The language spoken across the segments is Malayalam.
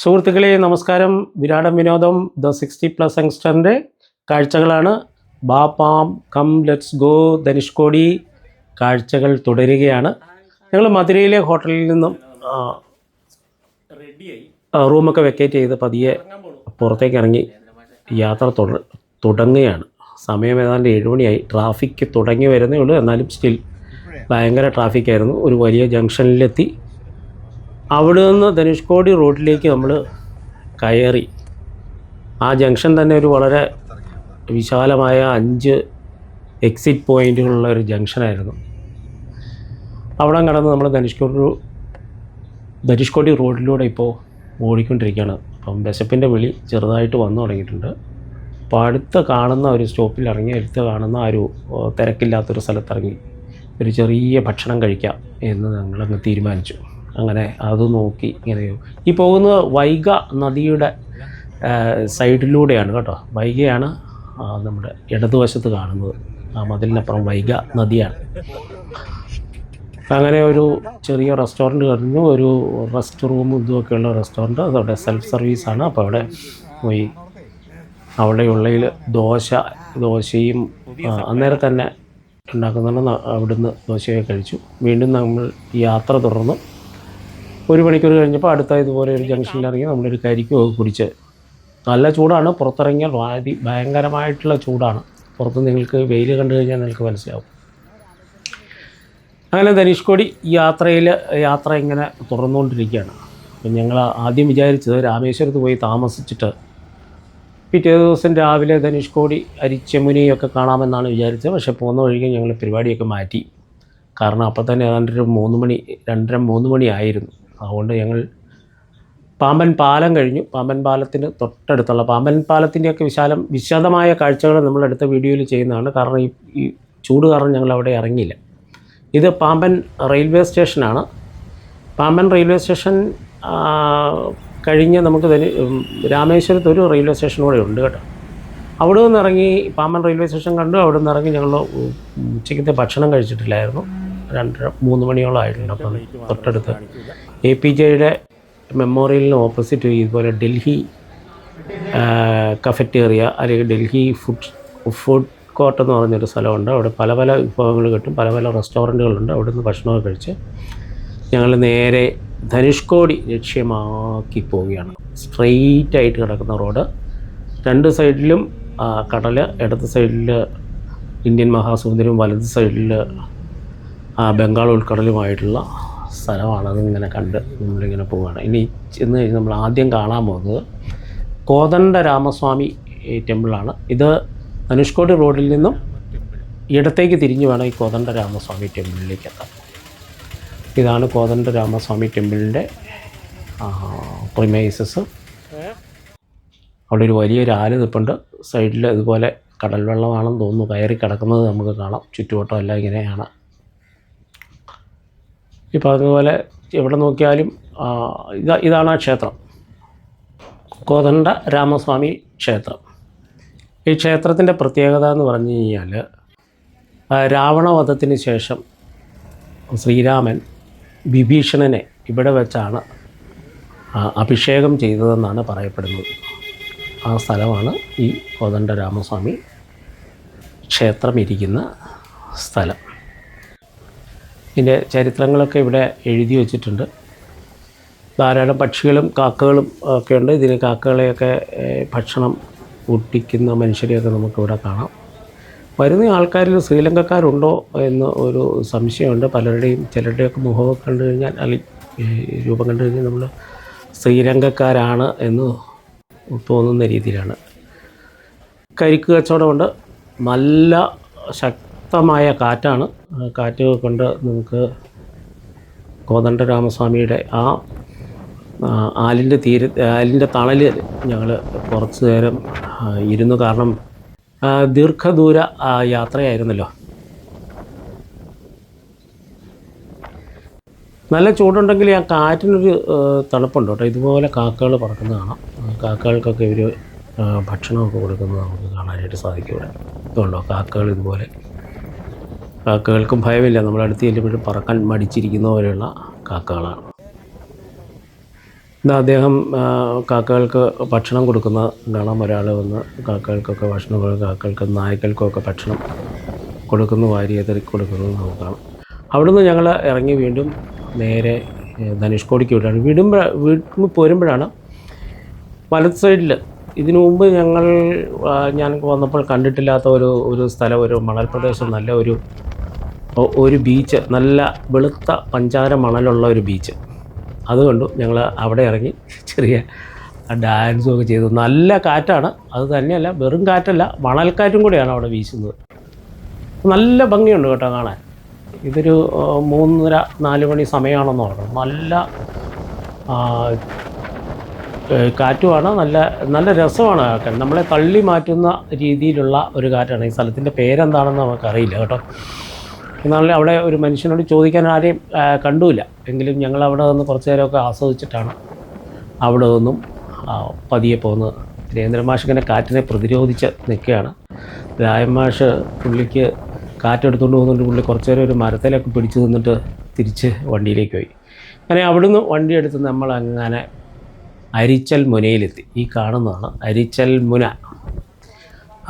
സുഹൃത്തുക്കളെ നമസ്കാരം. വിരാടം വിനോദം ദ 60+ യങ്സ്റ്ററിൻ്റെ കാഴ്ചകളാണ്. ബാപ്പാം കം ലെറ്റ്സ് ഗോ ധനുഷ്കോടി കാഴ്ചകൾ തുടരുകയാണ്. ഞങ്ങൾ മധുരയിലെ ഹോട്ടലിൽ നിന്നും റൂമൊക്കെ വെക്കേറ്റ് ചെയ്ത് പതിയെ പുറത്തേക്ക് ഇറങ്ങി യാത്ര തുടങ്ങുകയാണ്. സമയം ഏതാണ്ട് 7 മണിയായി. ട്രാഫിക് തുടങ്ങി വരുന്നേ ഉള്ളൂ, എന്നാലും സ്റ്റിൽ ഭയങ്കര ട്രാഫിക്കായിരുന്നു. ഒരു വലിയ ജംഗ്ഷനിലെത്തി. അവിടെ നിന്ന് ധനുഷ്കോടി റോഡിലേക്ക് നമ്മൾ കയറി. ആ ജംഗ്ഷൻ തന്നെ ഒരു വളരെ വിശാലമായ 5 എക്സിറ്റ് പോയിൻറ്റുകളുള്ള ഒരു ജംഗ്ഷനായിരുന്നു. അവിടെ കടന്ന് നമ്മൾ ധനുഷ്കോടി റോഡിലൂടെ ഇപ്പോൾ ഓടിക്കൊണ്ടിരിക്കുകയാണ്. അപ്പം വിശപ്പിൻ്റെ വിളി ചെറുതായിട്ട് വന്നു തുടങ്ങിയിട്ടുണ്ട്. അപ്പോൾ അടുത്ത് കാണുന്ന ഒരു സ്റ്റോപ്പിൽ ഇറങ്ങി, അടുത്ത് കാണുന്ന ഒരു തിരക്കില്ലാത്തൊരു സ്ഥലത്തിറങ്ങി ഒരു ചെറിയ ഭക്ഷണം കഴിക്കാം എന്ന് ഞങ്ങളങ്ങ് തീരുമാനിച്ചു. അങ്ങനെ അത് നോക്കി ഇങ്ങനെ ഈ പോകുന്നത് വൈഗ നദിയുടെ സൈഡിലൂടെയാണ് കേട്ടോ. വൈഗയാണ് നമ്മുടെ ഇടതുവശത്ത് കാണുന്നത്. ആ മതിലിനപ്പുറം വൈഗ നദിയാണ്. അങ്ങനെ ഒരു ചെറിയ റെസ്റ്റോറൻറ്റ് കഴിഞ്ഞു. ഒരു റെസ്റ്റ് റൂമും ഇതുമൊക്കെയുള്ള റെസ്റ്റോറൻറ്റ്. അതവിടെ സെൽഫ് സർവീസാണ്. അപ്പോൾ അവിടെ പോയി അവിടെ ഉള്ളതിൽ ദോശയും അന്നേരം തന്നെ ഉണ്ടാക്കുന്നുണ്ട്. അവിടുന്ന് ദോശയൊക്കെ കഴിച്ചു. വീണ്ടും നമ്മൾ യാത്ര തുടർന്നു. 1 മണിക്കൂർ കഴിഞ്ഞപ്പോൾ അടുത്ത ഇതുപോലെ ഒരു ജംഗ്ഷനിൽ ഇറങ്ങി നമ്മളൊരു കരിക്കും കുടിച്ച്. നല്ല ചൂടാണ്. പുറത്തിറങ്ങിയാൽ ഭയങ്കരമായിട്ടുള്ള ചൂടാണ്. പുറത്ത് നിങ്ങൾക്ക് വെയിൽ കണ്ടു കഴിഞ്ഞാൽ നിങ്ങൾക്ക് മനസ്സിലാവും. അങ്ങനെ ധനുഷ്കോടി യാത്ര ഇങ്ങനെ തുറന്നുകൊണ്ടിരിക്കുകയാണ്. അപ്പം ഞങ്ങൾ ആദ്യം വിചാരിച്ചത് രാമേശ്വരത്ത് പോയി താമസിച്ചിട്ട് പിറ്റേ ദിവസം രാവിലെ ധനുഷ്കോടി അരിച്ചമുനിയൊക്കെ കാണാമെന്നാണ് വിചാരിച്ചത്. പക്ഷേ പോകുന്ന വഴിക്ക് ഞങ്ങൾ പരിപാടിയൊക്കെ മാറ്റി. കാരണം അപ്പം തന്നെ ഏതാണ്ട് ഒരു 2:30-3 മണി ആയിരുന്നു. അതുകൊണ്ട് ഞങ്ങൾ പാമ്പൻ പാലം കഴിഞ്ഞു. പാമ്പൻ പാലത്തിന് തൊട്ടടുത്തുള്ള പാമ്പൻ പാലത്തിൻ്റെയൊക്കെ വിശദമായ കാഴ്ചകൾ നമ്മളടുത്ത വീഡിയോയിൽ ചെയ്യുന്നതാണ്. കാരണം ഈ ചൂട് കാരണം ഞങ്ങൾ അവിടെ ഇറങ്ങിയില്ല. ഇത് പാമ്പൻ റെയിൽവേ സ്റ്റേഷനാണ്. പാമ്പൻ റെയിൽവേ സ്റ്റേഷൻ കഴിഞ്ഞ് നമുക്ക് രാമേശ്വരത്ത് ഒരു റെയിൽവേ സ്റ്റേഷൻ കൂടെ ഉണ്ട് കേട്ടോ. അവിടെ നിന്ന് ഇറങ്ങി പാമ്പൻ റെയിൽവേ സ്റ്റേഷൻ കണ്ടു. അവിടെ നിന്ന് ഇറങ്ങി ഞങ്ങൾ ഉച്ചയ്ക്കത്തെ ഭക്ഷണം കഴിച്ചിട്ടില്ലായിരുന്നു. 2-3 മണിയോളം ആയിട്ടുണ്ട്. അപ്പം തൊട്ടടുത്ത് APJയുടെ മെമ്മോറിയലിന് ഓപ്പോസിറ്റ് ഇതുപോലെ ഡൽഹി കഫറ്റേറിയ അല്ലെങ്കിൽ ഡൽഹി ഫുഡ് കോർട്ട് എന്ന് പറഞ്ഞൊരു സ്ഥലമുണ്ട്. അവിടെ പല പല വിഭവങ്ങൾ കിട്ടും. പല പല റെസ്റ്റോറൻറ്റുകളുണ്ട്. അവിടെ നിന്ന് ഭക്ഷണമൊക്കെ കഴിച്ച് ഞങ്ങൾ നേരെ ധനുഷ്കോടി ലക്ഷ്യമാക്കി പോവുകയാണ്. സ്ട്രെയിറ്റായിട്ട് കിടക്കുന്ന റോഡ്. 2 സൈഡിലും കടൽ. ഇടത് സൈഡിൽ ഇന്ത്യൻ മഹാസമുദ്രവും വലത് സൈഡിൽ ബംഗാൾ ഉൾക്കടലുമായിട്ടുള്ള സ്ഥലമാണ്. അതിങ്ങനെ കണ്ട് നമ്മളിങ്ങനെ പോവുകയാണ്. ഇനി ചെന്ന് കഴിഞ്ഞ് നമ്മൾ ആദ്യം കാണാൻ പോകുന്നത് കോദണ്ഡ രാമസ്വാമി ടെമ്പിളാണ്. ഇത് ധനുഷ്കോടി റോഡിൽ നിന്നും ഇടത്തേക്ക് തിരിഞ്ഞ് വേണം ഈ കോദണ്ഡ രാമസ്വാമി ടെമ്പിളിലേക്ക് എത്താൻ. ഇതാണ് കോദണ്ഡ രാമസ്വാമി ടെമ്പിളിൻ്റെ പ്രിമൈസസ്. അവിടെ ഒരു വലിയൊരു ആല് നിൽപ്പുണ്ട്. സൈഡിൽ ഇതുപോലെ കടൽ വെള്ളമാണെന്ന് തോന്നുന്നു കയറി കിടക്കുന്നത് നമുക്ക് കാണാം. ചുറ്റുവട്ടം എല്ലാം ഇങ്ങനെയാണ്. ഇപ്പോൾ അതുപോലെ എവിടെ നോക്കിയാലും ഇതാണ് ആ ക്ഷേത്രം, കോദണ്ഡ രാമസ്വാമി ക്ഷേത്രം. ഈ ക്ഷേത്രത്തിൻ്റെ പ്രത്യേകത എന്ന് പറഞ്ഞു കഴിഞ്ഞാൽ രാവണവധത്തിന് ശേഷം ശ്രീരാമൻ വിഭീഷണനെ ഇവിടെ വെച്ചാണ് അഭിഷേകം ചെയ്തതെന്നാണ് പറയപ്പെടുന്നത്. ആ സ്ഥലമാണ് ഈ കോദണ്ഡ രാമസ്വാമി ക്ഷേത്രം ഇരിക്കുന്ന സ്ഥലം. ഇതിൻ്റെ ചരിത്രങ്ങളൊക്കെ ഇവിടെ എഴുതി വച്ചിട്ടുണ്ട്. ധാരാളം പക്ഷികളും കാക്കകളും ഒക്കെ ഉണ്ട്. ഇതിന് കാക്കകളെയൊക്കെ ഭക്ഷണം ഊട്ടിക്കുന്ന മനുഷ്യരെയൊക്കെ നമുക്കിവിടെ കാണാം. വരുന്ന ആൾക്കാരിൽ ശ്രീലങ്കക്കാരുണ്ടോ എന്ന് ഒരു സംശയമുണ്ട്. ചിലരുടെയൊക്കെ മുഖമൊക്കെ കണ്ടു കഴിഞ്ഞാൽ അല്ലെങ്കിൽ രൂപം കണ്ടു കഴിഞ്ഞാൽ നമ്മൾ ശ്രീലങ്കക്കാരാണ് എന്ന് തോന്നുന്ന രീതിയിലാണ്. കരിക്ക് കച്ചവടമുണ്ട്. നല്ല ശക്തമായ കാറ്റാണ്. കാറ്റ് കൊണ്ട് നമുക്ക് കോദണ്ഡ രാമസ്വാമിയുടെ ആലിൻ്റെ തണലിൽ ഞങ്ങൾ കുറച്ച് നേരം ഇരുന്നു. കാരണം ദീർഘദൂര യാത്രയായിരുന്നല്ലോ. നല്ല ചൂടുണ്ടെങ്കിൽ ആ കാറ്റിനൊരു തണുപ്പുണ്ട് കേട്ടോ. ഇതുപോലെ കാക്കകൾ പറക്കുന്ന കാണാം. കാക്കകൾക്കൊക്കെ ഇവർ ഭക്ഷണമൊക്കെ കൊടുക്കുന്നത് നമുക്ക് കാണാനായിട്ട് സാധിക്കും. ഇവിടെ ഇതുണ്ടോ കാക്കകൾ. ഇതുപോലെ കാക്കകൾക്കും ഭയമില്ല. നമ്മളടുത്ത് ചെല്ലുമ്പോഴും പറക്കാൻ മടിച്ചിരിക്കുന്ന പോലെയുള്ള കാക്കകളാണ്. അദ്ദേഹം കാക്കകൾക്ക് ഭക്ഷണം കൊടുക്കുന്ന കാണാം. ഒരാൾ വന്ന് കാക്കകൾക്കൊക്കെ ഭക്ഷണം കൊടുക്കും, കാക്കകൾക്കും നായ്ക്കൾക്കൊക്കെ ഭക്ഷണം കൊടുക്കുന്നു, വാരിയെതറി കൊടുക്കുന്നത് നമുക്ക് കാണാം. അവിടുന്ന് ഞങ്ങൾ ഇറങ്ങി വീണ്ടും നേരെ ധനുഷ്കോടിക്ക് വിട്ടാണ്. വീട്ടിൽ പോരുമ്പോഴാണ് വലത് സൈഡിൽ ഇതിനു മുമ്പ് ഞാൻ വന്നപ്പോൾ കണ്ടിട്ടില്ലാത്ത ഒരു സ്ഥലം, ഒരു മണൽ പ്രദേശം, നല്ല ഒരു ബീച്ച്, നല്ല വെളുത്ത പഞ്ചാര മണലുള്ള ഒരു ബീച്ച്. അത് കണ്ടു. ഞങ്ങൾ അവിടെ ഇറങ്ങി ചെറിയ ഡാൻസും ഒക്കെ ചെയ്തു. നല്ല കാറ്റാണ്. അത് തന്നെയല്ല, വെറും കാറ്റല്ല, മണൽക്കാറ്റും കൂടിയാണ് അവിടെ വീശുന്നത്. നല്ല ഭംഗിയുണ്ട് കേട്ടോ കാണാൻ. ഇതൊരു 3:30-4 മണി സമയമാണെന്ന് പറഞ്ഞു. നല്ല കാറ്റുമാണ്, നല്ല രസമാണ് കേൾക്കാൻ. നമ്മളെ തള്ളി മാറ്റുന്ന രീതിയിലുള്ള ഒരു കാറ്റാണ്. ഈ സ്ഥലത്തിൻ്റെ പേരെന്താണെന്ന് നമുക്കറിയില്ല കേട്ടോ. എന്നാലും അവിടെ ഒരു മനുഷ്യനോട് ചോദിക്കാൻ ആരെയും കണ്ടുമില്ല. എങ്കിലും ഞങ്ങൾ അവിടെ നിന്ന് കുറച്ച് നേരമൊക്കെ ആസ്വദിച്ചിട്ടാണ് അവിടെ നിന്നും പതിയെ പോകുന്നത്. രേന്ദ്രമാഷ് ഇങ്ങനെ കാറ്റിനെ പ്രതിരോധിച്ച് നിൽക്കുകയാണ്. രായമാഷ് പുള്ളിക്ക് കാറ്റെടുത്തുകൊണ്ട് പോകുന്നുണ്ട്. പുള്ളി കുറച്ച് നേരം ഒരു മരത്തിലൊക്കെ പിടിച്ചു നിന്നിട്ട് തിരിച്ച് വണ്ടിയിലേക്ക് പോയി. അങ്ങനെ അവിടുന്ന് വണ്ടി എടുത്ത് നമ്മളങ്ങനെ അരിച്ചൽ മുനയിലെത്തി. ഈ കാണുന്നതാണ് അരിച്ചൽ മുന.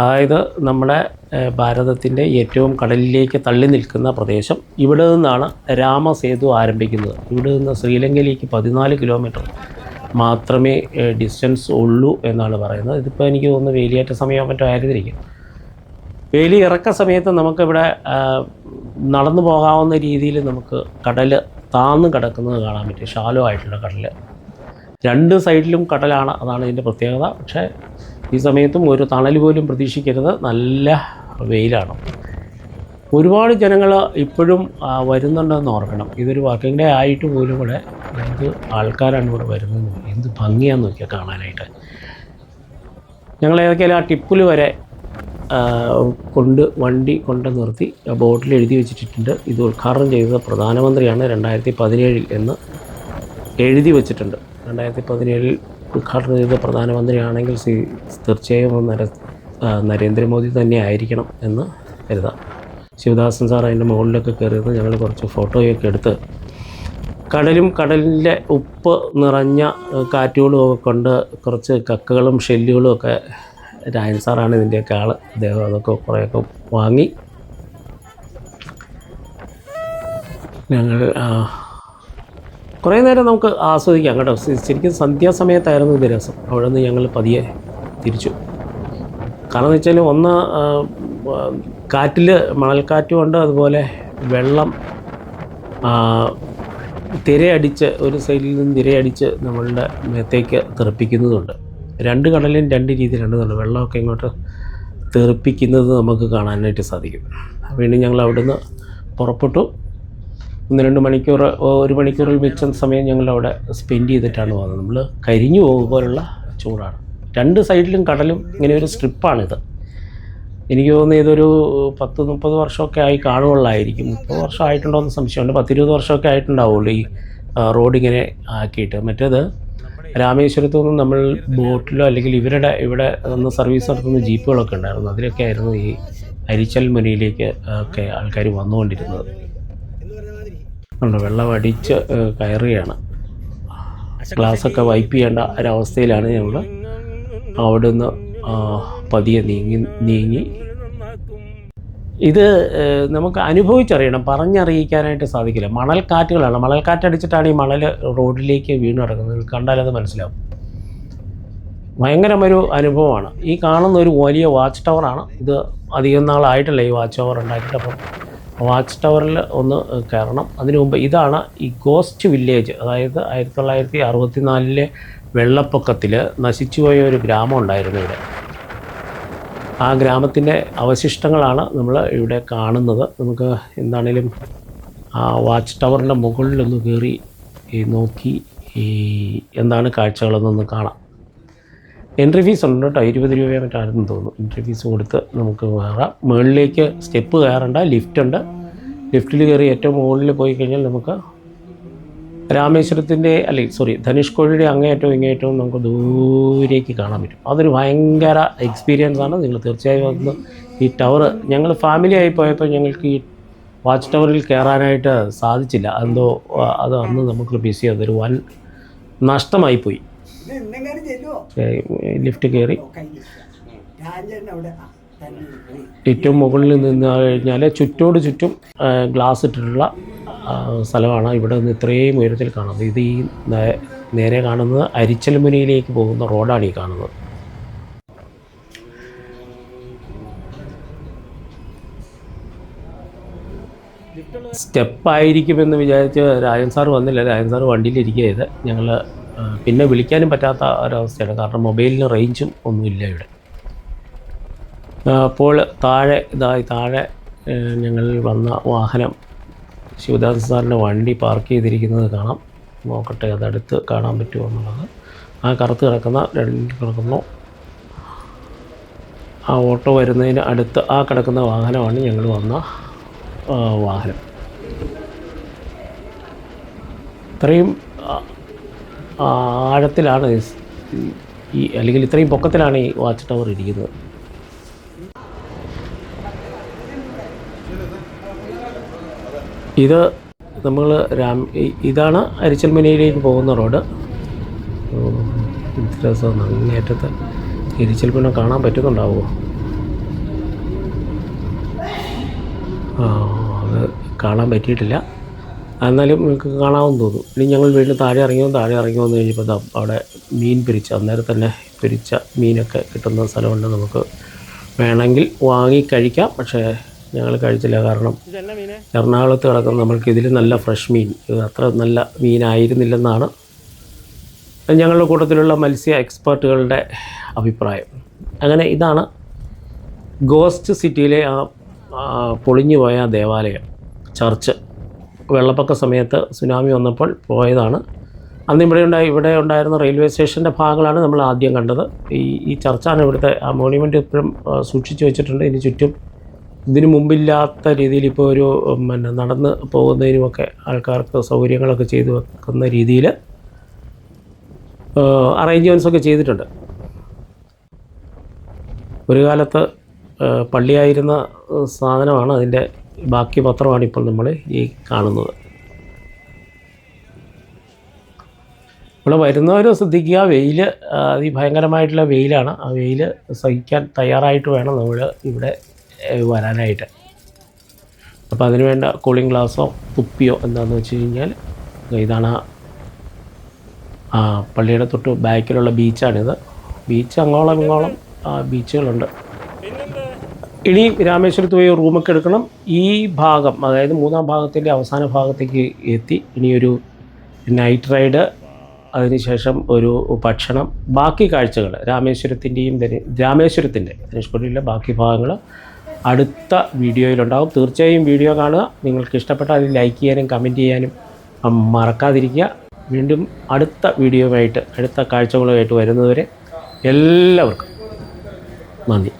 അതായത് നമ്മുടെ ഭാരതത്തിൻ്റെ ഏറ്റവും കടലിലേക്ക് തള്ളി നിൽക്കുന്ന പ്രദേശം. ഇവിടെ നിന്നാണ് രാമസേതു ആരംഭിക്കുന്നത്. ഇവിടെ നിന്ന് ശ്രീലങ്കയിലേക്ക് 14 കിലോമീറ്റർ മാത്രമേ ഡിസ്റ്റൻസ് ഉള്ളൂ എന്നാണ് പറയുന്നത്. ഇതിപ്പോൾ എനിക്ക് തോന്നുന്നു വേലിയേറ്റ സമയമോ മറ്റോ ആയിരുന്നിരിക്കും. വേലി ഇറക്ക സമയത്ത് നമുക്കിവിടെ നടന്നു പോകാവുന്ന രീതിയിൽ നമുക്ക് കടൽ താന്ന് കിടക്കുന്നത് കാണാൻ പറ്റും. ഷാലോ ആയിട്ടുള്ള കടൽ, 2 സൈഡിലും കടലാണ്. അതാണ് ഇതിൻ്റെ പ്രത്യേകത. പക്ഷേ ഈ സമയത്തും ഒരു തണൽ പോലും പ്രതീക്ഷിക്കരുത്, നല്ല വെയിലാണ്. ഒരുപാട് ജനങ്ങൾ ഇപ്പോഴും വരുന്നുണ്ടെന്ന് ഓർക്കണം. ഇതൊരു വർക്കിംഗ് ഡേ ആയിട്ട് പോലും ഇവിടെ എന്ത് ആൾക്കാരാണ് ഇവിടെ വരുന്നത്, എന്ത് ഭംഗിയാന്ന് നോക്കിയാൽ കാണാനായിട്ട്. ഞങ്ങൾ ഏതൊക്കെയാലും ആ ടിപ്പിൽ വരെ വണ്ടി കൊണ്ട് നിർത്തി ബോർഡിൽ എഴുതി വെച്ചിട്ടുണ്ട്. ഇത് ഉദ്ഘാടനം ചെയ്തത് പ്രധാനമന്ത്രിയാണ് 2017 എന്ന് എഴുതി വെച്ചിട്ടുണ്ട്. 2017 ഉദ്ഘാടനം ചെയ്ത പ്രധാനമന്ത്രിയാണെങ്കിൽ തീർച്ചയായും നരേന്ദ്രമോദി തന്നെ ആയിരിക്കണം എന്ന് കരുതാം. ശിവദാസൻ സാർ അതിൻ്റെ മുകളിലൊക്കെ കയറിയത് ഞങ്ങൾ കുറച്ച് ഫോട്ടോയൊക്കെ എടുത്ത് കടലിൻ്റെ ഉപ്പ് നിറഞ്ഞ കാറ്റുകളും ഒക്കെ കൊണ്ട് കുറച്ച് കക്കകളും ഷെല്ലുകളും ഒക്കെ, രായൻ സാറാണ് ഇതിൻ്റെയൊക്കെ ആൾ, അദ്ദേഹം അതൊക്കെ കുറേയൊക്കെ വാങ്ങി ഞങ്ങൾ കുറേ നേരം നമുക്ക് ആസ്വദിക്കാം കേട്ടോ. ശരിക്കും സന്ധ്യാസമയത്തായിരുന്നു ഇത് രസം. അവിടെ നിന്ന് ഞങ്ങൾ പതിയെ തിരിച്ചു. കാരണം എന്ന് വെച്ചാൽ ഒന്ന് കാറ്റിൽ മണൽക്കാറ്റും ഉണ്ട്, അതുപോലെ വെള്ളം തിരയടിച്ച് ഒരു സൈഡിൽ നിന്ന് തിരയടിച്ച് നമ്മളുടെ മേത്തേക്ക് തെറിപ്പിക്കുന്നതുണ്ട്. 2 കടലും 2 രീതിയിലുണ്ട്. വെള്ളമൊക്കെ ഇങ്ങോട്ട് തെറിപ്പിക്കുന്നത് നമുക്ക് കാണാനായിട്ട് സാധിക്കും. വീണ്ടും ഞങ്ങൾ അവിടുന്ന് പുറപ്പെട്ടു. 1-2 മണിക്കൂർ, 1 മണിക്കൂറിൽ മിച്ചം സമയം ഞങ്ങളവിടെ സ്പെൻഡ് ചെയ്തിട്ടാണ് പോകുന്നത്. നമ്മൾ കരിഞ്ഞു പോകും പോലുള്ള ചൂടാണ്. 2 സൈഡിലും കടലും ഇങ്ങനെ ഒരു സ്ട്രിപ്പാണിത്. എനിക്ക് തോന്നുന്നു ഇതൊരു 10-30 വർഷമൊക്കെ ആയി കാണുകയുള്ളായിരിക്കും. 30 വർഷം ആയിട്ടുണ്ടോയെന്ന് സംശയമുണ്ട്. 10-20 വർഷമൊക്കെ ആയിട്ടുണ്ടാവുള്ളൂ ഈ റോഡിങ്ങനെ ആക്കിയിട്ട്. മറ്റേത് രാമേശ്വരത്തു നിന്നും നമ്മൾ ബോട്ടിലോ അല്ലെങ്കിൽ ഇവിടെ നിന്ന് സർവീസ് നടത്തുന്ന ജീപ്പുകളൊക്കെ ഉണ്ടായിരുന്നു. അതിലൊക്കെ ആയിരുന്നു ഈ അരിച്ചൽ മുനയിലേക്ക് ഒക്കെ ആൾക്കാർ വന്നുകൊണ്ടിരുന്നത്. വെള്ളം അടിച്ച് കയറുകയാണ്. ഗ്ലാസ്സൊക്കെ വൈപ്പ് ചെയ്യേണ്ട ഒരവസ്ഥയിലാണ് ഞങ്ങൾ അവിടുന്ന് പതിയെ നീങ്ങി. ഇത് നമുക്ക് അനുഭവിച്ചറിയണം, പറഞ്ഞറിയിക്കാനായിട്ട് സാധിക്കില്ല. മണൽക്കാറ്റുകളാണ്. മണൽക്കാറ്റടിച്ചിട്ടാണ് ഈ മണൽ റോഡിലേക്ക് വീണ് കിടക്കുന്നത്. കണ്ടാലത് മനസ്സിലാവും. ഭയങ്കരമൊരു അനുഭവമാണ്. ഈ കാണുന്ന ഒരു വലിയ വാച്ച് ടവറാണ്. ഇത് അധികം നാളായിട്ടല്ല ഈ വാച്ച് ടവർ ഉണ്ടാക്കിയിട്ട്. അപ്പം വാച്ച് ടവറിൽ ഒന്ന് കയറണം. അതിനു മുമ്പ് ഇതാണ് ഈ ഗോസ്റ്റ് വില്ലേജ്. അതായത് 1964 വെള്ളപ്പൊക്കത്തിൽ നശിച്ചുപോയ ഒരു ഗ്രാമം ഉണ്ടായിരുന്നു ഇവിടെ. ആ ഗ്രാമത്തിൻ്റെ അവശിഷ്ടങ്ങളാണ് നമ്മൾ ഇവിടെ കാണുന്നത്. നമുക്ക് എന്താണേലും ആ വാച്ച് ടവറിൻ്റെ മുകളിലൊന്ന് കയറി നോക്കി എന്താണ് കാഴ്ചകളെന്നൊന്ന് കാണാം. എൻട്രി ഫീസ് ഉണ്ട് കേട്ടോ. 20 രൂപയോ മറ്റായിരുന്നു തോന്നുന്നു. എൻട്രി ഫീസ് കൊടുത്ത് നമുക്ക് കയറാം. മുകളിലേക്ക് സ്റ്റെപ്പ് കയറേണ്ട, ലിഫ്റ്റുണ്ട്. ലിഫ്റ്റിൽ കയറി ഏറ്റവും മുകളിൽ പോയി കഴിഞ്ഞാൽ നമുക്ക് രാമേശ്വരത്തിൻ്റെ ധനുഷ്കോടിയുടെ അങ്ങേയറ്റവും ഇങ്ങേയറ്റവും നമുക്ക് ദൂരേക്ക് കാണാൻ പറ്റും. അതൊരു ഭയങ്കര എക്സ്പീരിയൻസാണ്. നിങ്ങൾ തീർച്ചയായും ഒന്ന് ഈ ടവർ, ഞങ്ങൾ ഫാമിലിയായി പോയപ്പോൾ ഞങ്ങൾക്ക് ഈ വാച്ച് ടവറിൽ കയറാനായിട്ട് സാധിച്ചില്ല. അത് അന്ന് നമുക്ക് ബിസി. അതൊരു വൻ നഷ്ടമായിപ്പോയി. ലിഫ്റ്റ് കയറി ഏറ്റവും മുകളിൽ നിന്ന് കഴിഞ്ഞാൽ ചുറ്റോട് ചുറ്റും ഗ്ലാസ് ഇട്ടിട്ടുള്ള സ്ഥലമാണ്. ഇവിടെ നിന്ന് ഇത്രയും ഉയരത്തിൽ കാണുന്നത്. ഇത് ഈ നേരെ കാണുന്നത് അരിച്ചൽമുനയിലേക്ക് പോകുന്ന റോഡാണ് ഈ കാണുന്നത്. സ്റ്റെപ്പായിരിക്കുമെന്ന് വിചാരിച്ച് രാജൻ സാർ വന്നില്ല. രാജൻ സാർ വണ്ടിയിലിരിക്കുകയത്. ഞങ്ങൾ പിന്നെ വിളിക്കാനും പറ്റാത്ത ഒരവസ്ഥയാണ്. കാരണം മൊബൈലിന് റേഞ്ചും ഒന്നുമില്ല ഇവിടെ. അപ്പോൾ താഴെ ഞങ്ങൾ വന്ന വാഹനം ശിവദാസ് സാറിൻ്റെ വണ്ടി പാർക്ക് ചെയ്തിരിക്കുന്നത് കാണാം. നോക്കട്ടെ അതടുത്ത് കാണാൻ പറ്റുമോ എന്നുള്ളത്. ആ കറുത്ത് കിടക്കുന്നു ആ ഓട്ടോ വരുന്നതിന് അടുത്ത് ആ കിടക്കുന്ന വാഹനമാണ് ഞങ്ങൾ വന്ന വാഹനം. ഇത്രയും ആഴത്തിലാണ് അല്ലെങ്കിൽ ഇത്രയും പൊക്കത്തിലാണ് ഈ വാച്ച് ടവർ ഇരിക്കുന്നത്. ഇത് നമ്മൾ ഇതാണ് അരിച്ചൽമുനയിലേക്ക് പോകുന്ന റോഡ്. രസം അങ്ങേറ്റത്ത് അരിച്ചൽമുന കാണാൻ പറ്റുന്നുണ്ടാവുമോ? അത് കാണാൻ പറ്റിയിട്ടില്ല. എന്നാലും നിങ്ങൾക്ക് കാണാമെന്ന് തോന്നും. ഇനി ഞങ്ങൾ വീണ്ടും താഴെ ഇറങ്ങി വന്നു കഴിഞ്ഞപ്പോൾ അവിടെ മീൻ അന്നേരം തന്നെ പിരിച്ച മീനൊക്കെ കിട്ടുന്ന സ്ഥലമുണ്ട്. നമുക്ക് വേണമെങ്കിൽ വാങ്ങി കഴിക്കാം. പക്ഷേ ഞങ്ങൾ കഴിച്ചില്ല. കാരണം എറണാകുളത്ത് കിടക്കുന്ന നമ്മൾക്ക് ഇതിൽ നല്ല ഫ്രഷ് മീൻ, ഇത് അത്ര നല്ല മീനായിരുന്നില്ലെന്നാണ് ഞങ്ങളുടെ കൂട്ടത്തിലുള്ള മത്സ്യ എക്സ്പേർട്ടുകളുടെ അഭിപ്രായം. അങ്ങനെ ഇതാണ് ഗോസ്റ്റ് സിറ്റിയിലെ പൊളിഞ്ഞു പോയ ദേവാലയം, ചർച്ച്. വെള്ളപ്പൊക്ക സമയത്ത് സുനാമി വന്നപ്പോൾ പോയതാണ്. അന്ന് ഇവിടെ ഉണ്ടായിരുന്ന റെയിൽവേ സ്റ്റേഷൻ്റെ ഭാഗങ്ങളാണ് നമ്മൾ ആദ്യം കണ്ടത്. ഈ ചർച്ചാണ് ഇവിടുത്തെ. ആ മോണ്യുമെൻ്റ് ഇപ്പോഴും സൂക്ഷിച്ചു വെച്ചിട്ടുണ്ട്. ഇതിന് ചുറ്റും ഇതിന് മുമ്പില്ലാത്ത രീതിയിൽ ഇപ്പോൾ ഒരു നടന്ന് പോകുന്നതിനുമൊക്കെ ആൾക്കാർക്ക് സൗകര്യങ്ങളൊക്കെ ചെയ്തു വെക്കുന്ന രീതിയിൽ അറേഞ്ച്മെൻറ്റ്സൊക്കെ ചെയ്തിട്ടുണ്ട്. ഒരു കാലത്ത് പള്ളിയായിരുന്ന സാധനമാണ്. അതിൻ്റെ ബാക്കി പത്രമാണ് ഇപ്പോൾ നമ്മൾ ഈ കാണുന്നത്. ഇവിടെ വരുന്നവർ ശ്രദ്ധിക്കുക, വെയിൽ അതിഭയങ്കരമായിട്ടുള്ള വെയിലാണ്. ആ വെയിൽ സഹിക്കാൻ തയ്യാറായിട്ട് വേണം നമ്മൾ ഇവിടെ വരാനായിട്ട്. അപ്പോൾ അതിന് വേണ്ട കൂളിംഗ് ഗ്ലാസ്സോ തുപ്പിയോ എന്താണെന്ന് വെച്ച് കഴിഞ്ഞാൽ ഇതാണ് ആ പള്ളിയുടെ തൊട്ട് ബാക്കിലുള്ള ബീച്ചാണിത്. ബീച്ച് അങ്ങോളം ഇങ്ങോളം ബീച്ചുകളുണ്ട്. ഇനി രാമേശ്വരത്ത് പോയി റൂമൊക്കെ എടുക്കണം. ഈ ഭാഗം, അതായത് മൂന്നാം ഭാഗത്തിൻ്റെ അവസാന ഭാഗത്തേക്ക് എത്തി. ഇനിയൊരു നൈറ്റ് റൈഡ്, അതിനുശേഷം ഒരു ഭക്ഷണം, ബാക്കി കാഴ്ചകൾ രാമേശ്വരത്തിൻ്റെ ധനുഷ്കോടിയിലെ ബാക്കി ഭാഗങ്ങൾ അടുത്ത വീഡിയോയിലുണ്ടാകും. തീർച്ചയായും വീഡിയോ കാണുക. നിങ്ങൾക്ക് ഇഷ്ടപ്പെട്ടാൽ അതിൽ ലൈക്ക് ചെയ്യാനും കമൻറ്റ് ചെയ്യാനും മറക്കാതിരിക്കുക. വീണ്ടും അടുത്ത വീഡിയോയുമായിട്ട്, അടുത്ത കാഴ്ചകളുമായിട്ട് വരുന്നതുവരെ എല്ലാവർക്കും നന്ദി.